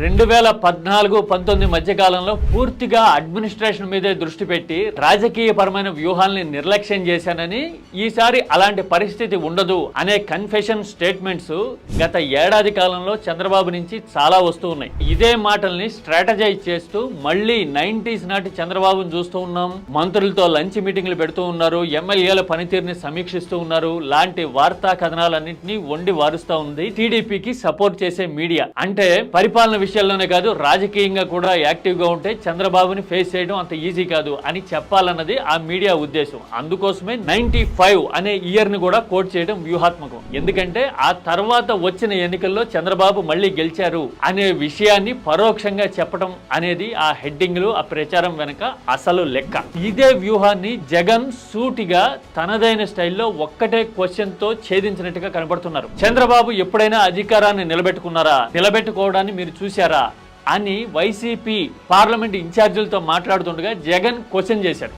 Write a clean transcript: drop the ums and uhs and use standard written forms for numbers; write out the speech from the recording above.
2014-19 మధ్య కాలంలో పూర్తిగా అడ్మినిస్ట్రేషన్ మీదే దృష్టి పెట్టి రాజకీయపరమైన వ్యూహాల్ని నిర్లక్ష్యం చేశానని, ఈసారి అలాంటి పరిస్థితి ఉండదు అనే కన్ఫెషన్ స్టేట్మెంట్స్ గత ఏడాది కాలంలో చంద్రబాబు నుంచి చాలా వస్తూ ఉన్నాయి. ఇదే మాటల్ని స్ట్రాటజైజ్ చేస్తూ మళ్ళీ 90s నాటి చంద్రబాబును చూస్తూ ఉన్నాం. మంత్రులతో లంచ్ మీటింగ్లు పెడుతూ ఉన్నారు, ఎమ్మెల్యేల పనితీరుని సమీక్షిస్తూ ఉన్నారు. లాంటి వార్తా కథనాలన్నింటినీ వండి వారుస్తూ ఉంది టీడీపీకి సపోర్ట్ చేసే మీడియా. అంటే పరిపాలన విషయాల్లోనే కాదు, రాజకీయంగా కూడా యాక్టివ్ గా ఉంటే చంద్రబాబుని ఫేస్ చేయడం అంత ఈజీ కాదు అని చెప్పాలన్నది ఆ మీడియా ఉద్దేశం. అందుకోసమే 95 అనే ఇయర్ ని కూడా కోట్ చేయడం వ్యూహాత్మకం. ఎందుకంటే ఆ తర్వాత వచ్చిన ఎన్నికల్లో చంద్రబాబు మళ్ళీ గెలిచారు అనే విషయాన్ని పరోక్షంగా చెప్పడం అనేది ఆ హెడ్డింగ్లు, ఆ ప్రచారం వెనక అసలు లెక్క. ఇదే వ్యూహాన్ని జగన్ సూటిగా తనదైన స్టైల్లో ఒక్కటే క్వశ్చన్ తో ఛేదించినట్టుగా కనబడుతున్నారు. చంద్రబాబు ఎప్పుడైనా అధికారాన్ని నిలబెట్టుకున్నారా, నిలబెట్టుకోవడాన్ని మీరు చూశారా అని వైసీపీ పార్లమెంట్ ఇన్ఛార్జీలతో మాట్లాడుతుండగా జగన్ క్వశ్చన్ చేశారు.